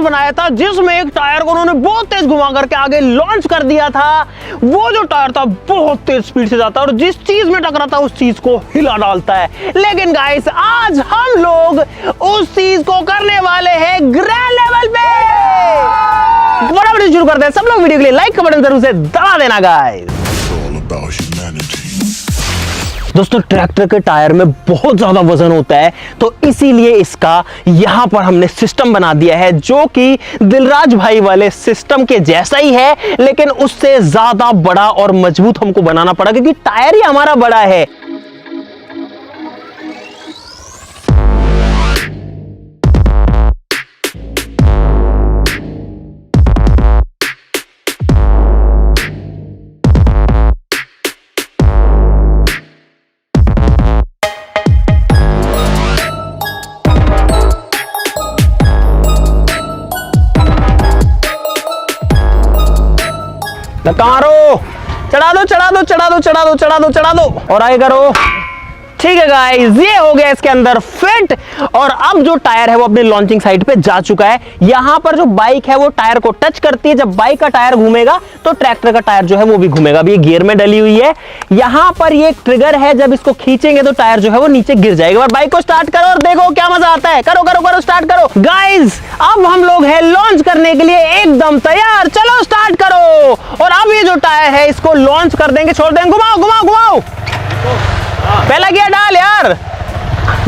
बनाया था जिसमें एक टायर को उन्होंने बहुत तेज घुमा करके आगे लॉन्च कर दिया था। वो जो टायर था बहुत तेज स्पीड से जाता है और जिस चीज में टकराता है उस चीज को हिला डालता है। लेकिन गाइस आज हम लोग उस चीज को करने वाले हैं ग्रैंड लेवल पे। शुरू करते हैं। सब लोग वीडियो के लिए लाइक का बटन जरूर से दबा देना गाइस। दोस्तों ट्रैक्टर के टायर में बहुत ज्यादा वजन होता है तो इसीलिए इसका यहां पर हमने सिस्टम बना दिया है जो कि दिलराज भाई वाले सिस्टम के जैसा ही है, लेकिन उससे ज्यादा बड़ा और मजबूत हमको बनाना पड़ा क्योंकि टायर ही हमारा बड़ा है। नकारो चढ़ा दो चढ़ा दो चढ़ा दो चढ़ा दो चढ़ा दो चढ़ा दो और आगे करो। ठीक है गाइस, ये हो गया इसके अंदर फिट। और अब जो टायर है वो अपने लॉन्चिंग साइड पे जा चुका है। यहां पर जो बाइक है वो टायर को टच करती है। जब बाइक का टायर घूमेगा तो ट्रैक्टर का टायर जो है वो भी घूमेगा। अभी ये गियर में डली हुई है। यहां पर ये एक ट्रिगर है, जब इसको खींचेंगे तो टायर जो है वो नीचे गिर जाएगा। और बाइक को स्टार्ट करो और देखो क्या मजा आता है। करो करो करो स्टार्ट करो गाइस। अब हम लोग है लॉन्च करने के लिए एकदम तैयार। चलो स्टार्ट करो। और अब ये जो टायर है इसको लॉन्च कर देंगे, छोड़ देंगे। घुमाओ घुमाओ घुमाओ, पहला गियर डाल यार।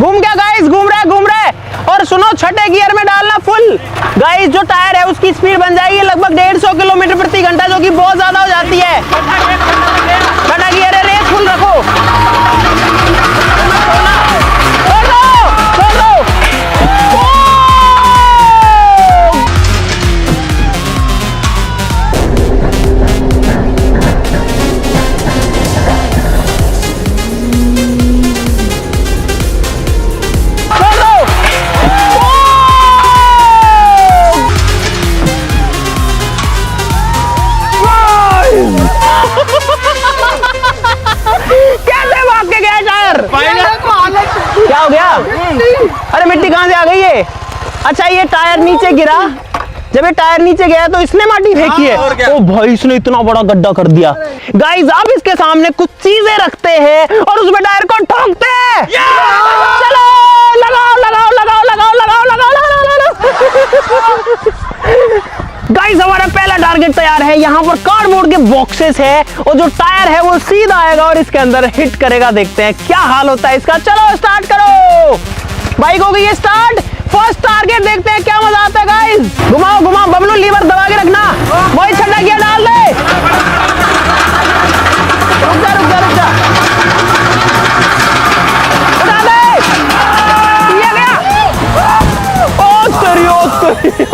घूम गया गाइस, घूम रहा है। और सुनो छठे गियर में डालना फुल। गाइस जो टायर है उसकी स्पीड बन जाएगी लगभग 150 किलोमीटर प्रति घंटा, जो कि बहुत ज्यादा हो जाती है। छठा गियर है, रेस फुल रखो। क्या हो गया? अरे मिट्टी कहां से आ गई है? अच्छा ये टायर नीचे गिरा। जब ये टायर नीचे गया तो इसने माटी फेंकी है। ओ भाई इसने इतना बड़ा गड्ढा कर दिया। गाइस अब इसके सामने कुछ चीजें रखते हैं और उसमें टायर को ठोकते हैं। चलो लगाओ लगाओ लगाओ लगाओ लगाओ लगाओ लगाओ। गाइस हमारा पहला टारगेट तैयार है। यहाँ पर कार्डबोर्ड के बॉक्सेस है और जो टायर है वो सीधा आएगा और इसके अंदर हिट करेगा। देखते हैं क्या हाल होता है इसका। चलो स्टार्ट करो। बाइक हो गई है स्टार्ट। फर्स्ट टारगेट देखते हैं क्या मजा आता है गाइस। घुमाओ घुमाओ बबलू, लीवर दबा के रखना। वही छठा गियर डाल दे। रुक जा रुक जा रुक जा, उठा दे। ये गया। ओ तेरी ओ तेरी।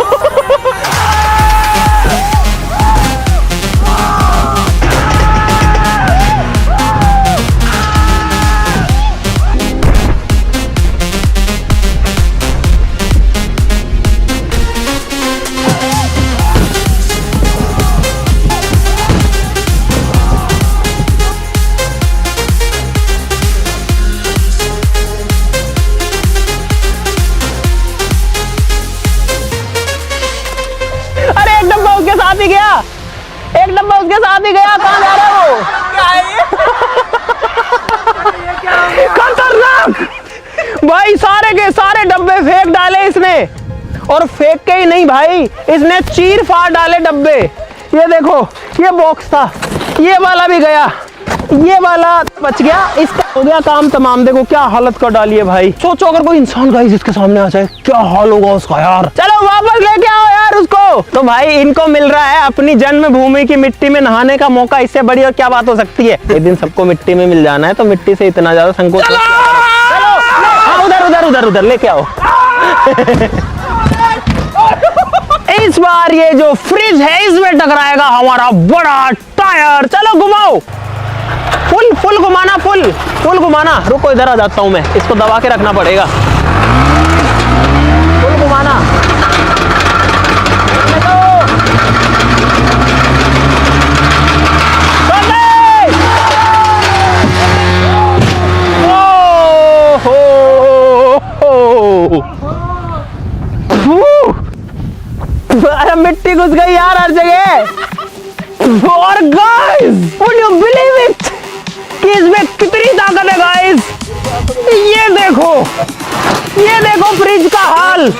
एक डब्बा उसके साथ ही गया। कहां जा रहा है वो? खतरनाक भाई, सारे के सारे डब्बे फेंक डाले इसने। और फेंक के ही नहीं भाई, इसने चीर फाड़ डाले डब्बे। ये देखो ये बॉक्स था, ये वाला भी गया, ये वाला बच गया। इसका हो गया काम तमाम। देखो क्या हालत कर डाली है भाई। सोचो अगर कोई इंसान गाइस इसके सामने आ जाए क्या हाल होगा उसका यार। चलो वापस लेके आओ यार उसको। तो भाई इनको मिल रहा है अपनी जन्मभूमि की मिट्टी में नहाने का मौका। इससे बड़ी और क्या बात हो सकती है। एक दिन सबको मिट्टी में मिल जाना है तो मिट्टी से इतना ज्यादा संकोच। चलो हाँ, उधर उधर उधर उधर लेके आओ। इस बार ये जो फ्रिज है इसमें टकराएगा हमारा बड़ा टायर। चलो घुमाओ, फुल फुल घुमाना, फुल घुमाना। रुको इधर आ जाता हूं मैं, इसको दबा के रखना पड़ेगा। फुल घुमाना। घुस गई यार हर जगह। और guys would you believe it कि इसमें कितनी ताकत है गाइस। ये देखो फ्रिज का हाल।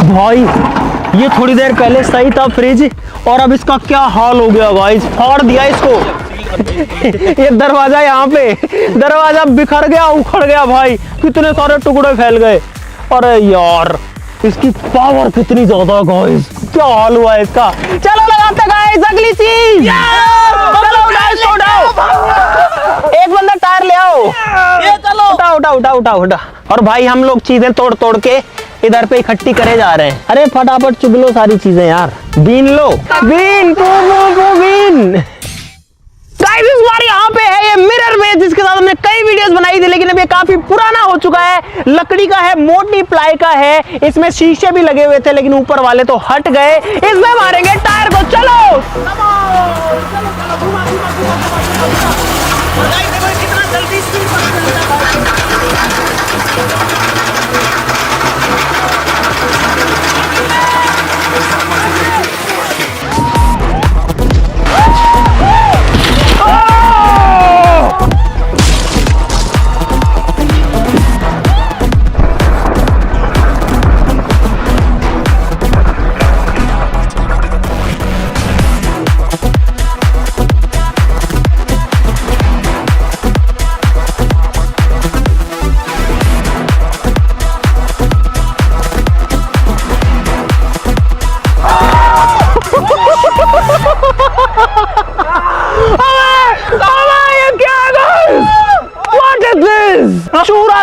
भाई ये थोड़ी देर पहले सही था फ्रिज और अब इसका क्या हाल हो गया गाइस। फाड़ दिया इसको। ये दरवाजा यहाँ पे दरवाजा बिखर गया, उखड़ गया भाई। कितने सारे टुकड़े फैल गए। अरे यार इसकी पावर कितनी ज्यादा गाइस। क्या हाल हुआ है इसका। चलो लगाते गाइस अगली चीज। चलो गाइस उठाओ। एक बंदा टायर ले आओ। ये चलो उठाओ। और भाई हम लोग चीजें तोड़ तोड़ के इधर पे इकट्ठी करे जा रहे हैं। अरे फटाफट चुग लो सारी चीजें यार। Been low. बीन गाइस इस बार यहाँ पे है ये मिरर में, जिसके साथ हमने कई वीडियोस बनाई थी, लेकिन अब ये काफी पुराना हो चुका है। लकड़ी का है, मोटी प्लाई का है। इसमें शीशे भी लगे हुए थे लेकिन ऊपर वाले तो हट गए। इसमें मारेंगे टायर को। चलो कितना जल्दी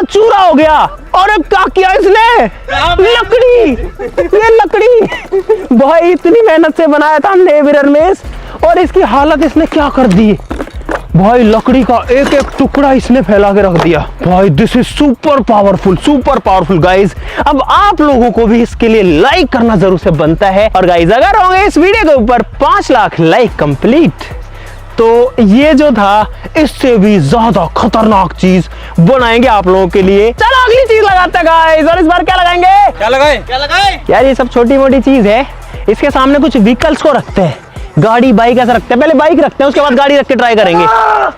चूरा हो गया। और क्या किया इसने। लकड़ी भाई इतनी मेहनत से बनाया था हमने मिरर मेज और इसकी हालत इसने क्या कर दी भाई। लकड़ी का एक एक टुकड़ा इसने फैला के रख दिया भाई। This is super powerful guys. अब आप लोगों को भी इसके लिए लाइक करना जरूर से बनता है। और गाइज अगर होंगे इस वीडियो के ऊपर 5 लाख लाइक कंप्लीट तो ये जो था इससे भी ज्यादा खतरनाक चीज बनाएंगे आप लोगों के लिए। चलो अगली चीज लगाते हैं गाइस। और इस बार क्या लगाएंगे। क्या लगाए यार। ये सब छोटी मोटी चीज है। इसके सामने कुछ व्हीकल्स को रखते हैं। गाड़ी बाइक ऐसा रखते हैं। पहले बाइक रखते हैं उसके बाद गाड़ी रख के ट्राई करेंगे।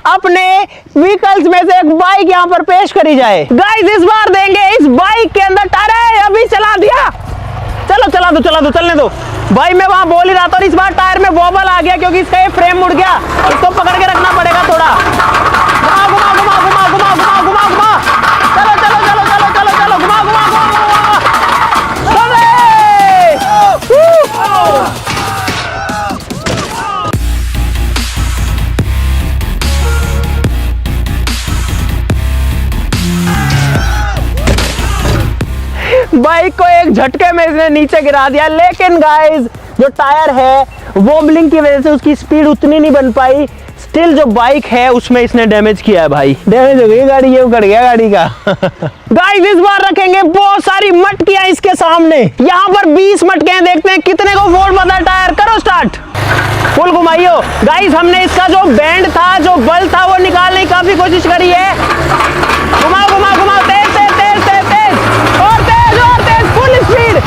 अपने व्हीकल्स में से एक बाइक यहाँ पर पेश करी जाए। गाइस इस बार देंगे इस बाइक के अंदर टायर। अभी चला दिया। चलो चला दो चलने दो भाई। मैं वहां बोल ही रहा था। और इस बार टायर में वॉबल आ गया क्योंकि इसका ये फ्रेम मुड़ गया। इसको पकड़ के रखना पड़ेगा थोड़ा। घुमा चलो घुमा बाइक को एक झटके में इसने नीचे गिरा दिया। लेकिन गाइस जो टायर है वॉबलिंग की वजह से उसकी स्पीड उतनी नहीं बन पाई। स्टिल जो बाइक है उसमें इसने डैमेज किया है भाई। डैमेज हो गई गाड़ी। ये उखड़ गया गाड़ी का। गाइस इस बार रखेंगे बहुत सारी मटकियां इसके सामने। यहाँ पर 20 मटकियां। देखते हैं कितने को फोड़ पाता है टायर। करो स्टार्ट। फुल घुमाइयो। गाइस हमने इसका जो बैंड था, जो बल था, वो निकालने की काफी कोशिश करी है। घुमाओ तेज और तेज फुल स्पीड।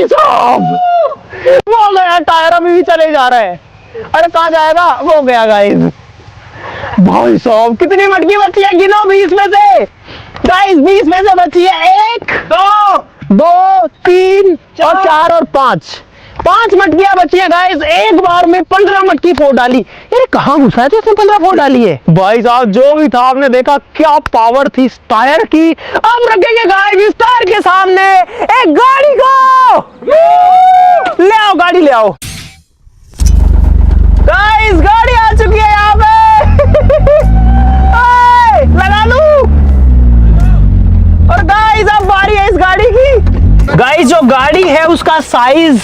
भाई साहब वो गया टायर, अभी भी चले जा रहा है। अरे कहाँ जाएगा, वो गया गाइस। भाई साहब कितनी मटकी बची है, गिनो 20 में से गाइस, 20 में से बची है 1 2 3 और 4 और 5 मटकियां बची है गाइस। एक बार में 15 मटकी फोड़ डाली। यार कहाँ घुसा है तो इसने 15 फोड़ डाली है। भाई साहब जो भी था आपने देखा क्या पावर थी इस टायर की। अब रखेंगे गाइस इस टायर के सामने एक गाड़ी को। ले आओ गाड़ी, ले आओ गाइस, गाड़ी आ चुकी है यहाँ पे। लगा लूं। और गाइस अब बारी है इस गाड़ी की। गाइस जो गाड़ी है उसका साइज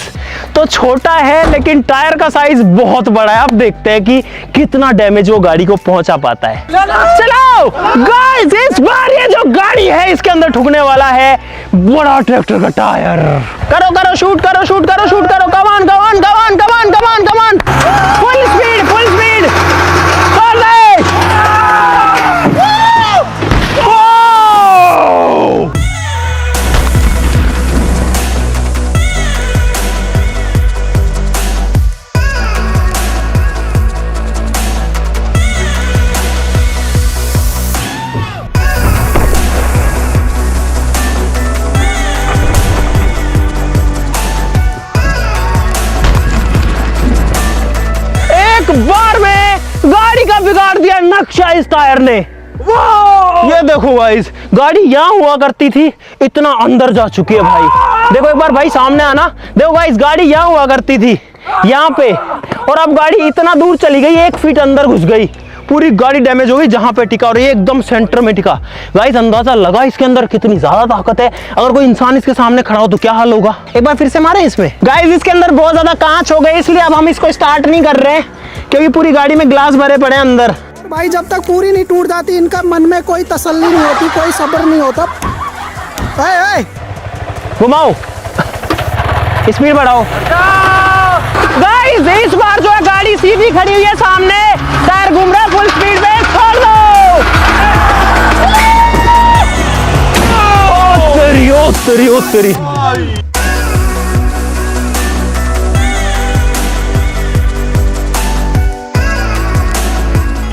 तो छोटा है लेकिन टायर का साइज बहुत बड़ा है। अब देखते हैं कि कितना डैमेज वो गाड़ी को पहुंचा पाता है। चलाओ गाइस, इस बार ये जो गाड़ी है इसके अंदर ठुकने वाला है बड़ा ट्रैक्टर का टायर। करो करो, शूट करो, शूट करो, शूट करो। कमान कमान कमान कमान कमान कमान, फुल स्पीड, फुल स्पीड। बार में गाड़ी का बिगाड़ दिया नक्शा इस टायर ने। ये देखो गाइस, गाड़ी यहाँ हुआ करती थी, इतना अंदर जा चुकी है भाई। देखो एक बार भाई सामने आना। देखो गाइस, गाड़ी यहाँ हुआ करती थी यहाँ पे, और अब गाड़ी इतना दूर चली गई, 1 फीट अंदर घुस गई। पूरी गाड़ी डैमेज हो गई जहां पे टिका, और ये एकदम सेंटर में टिका। गाइस अंदाजा लगा इसके अंदर कितनी ज्यादा ताकत है। अगर कोई इंसान इसके सामने खड़ा हो तो क्या हाल होगा। एक बार फिर से मारे इसमें। गाइस इसके अंदर बहुत ज्यादा कांच हो गए, इसलिए अब हम इसको स्टार्ट नहीं कर रहे हैं क्योंकि पूरी गाड़ी में ग्लास भरे पड़े हैं अंदर। भाई जब तक पूरी नहीं टूट जाती इनका मन में कोई तसल्ली नहीं होती, कोई सब्र नहीं होता। घुमाओ, स्पीड बढ़ाओ। गाइस इस बार जो है गाड़ी सीधी खड़ी हुई है सामने, टायर घूम रहा है फुल स्पीड में। छोड़ दो। ओ तेरी, ओ तेरी, ओ तेरी।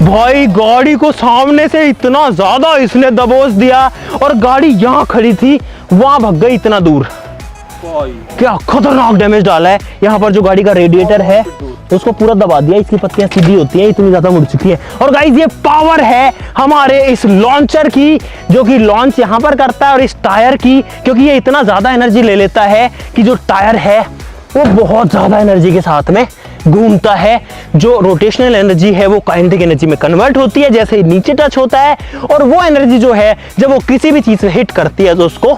भाई गाड़ी को सामने से इतना ज्यादा इसने दबोच दिया, और गाड़ी यहाँ खड़ी थी वहां भाग गई इतना दूर। क्या खतरनाक डैमेज डाला है। यहाँ पर जो गाड़ी का रेडिएटर है उसको पूरा दबा दिया, इसकी पत्तियां सीधी होती हैं, इतनी ज्यादा मुड़ चुकी है। और गाइस ये पावर है हमारे इस लॉन्चर की, जो कि लॉन्च यहाँ पर करता है, और इस टायर की, क्योंकि ये इतना ज्यादा एनर्जी ले लेता है कि जो टायर है वो बहुत ज्यादा एनर्जी के साथ में घूमता है। जो रोटेशनल एनर्जी है वो काइनेटिक एनर्जी में कन्वर्ट होती है जैसे नीचे टच होता है, और वो एनर्जी जो है जब वो किसी भी चीज से हिट करती है तो उसको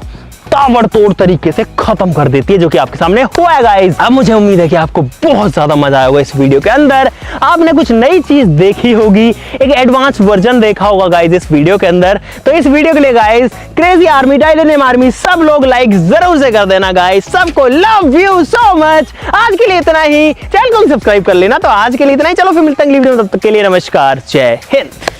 ताबड़तोड़ तरीके से खत्म कर देती है, जो कि आपके सामने हुआ है गाइस। अब मुझे उम्मीद है कि आपको बहुत ज्यादा मजा आया होगा इस वीडियो के अंदर। आपने कुछ नई चीज देखी होगी, एक एडवांस वर्जन देखा होगा गाइस इस वीडियो के अंदर। तो इस वीडियो के लिए guys crazy army, titanium army सब लोग लाइक जरूर से कर देना गाइस। सबको लव यू सो मच। आज के लिए इतना ही, चैनल को सब्सक्राइब कर लेना। तो आज के लिए इतना ही, चलो फिर मिलते हैं अगली वीडियो में, तब तक के लिए नमस्कार, जय हिंद।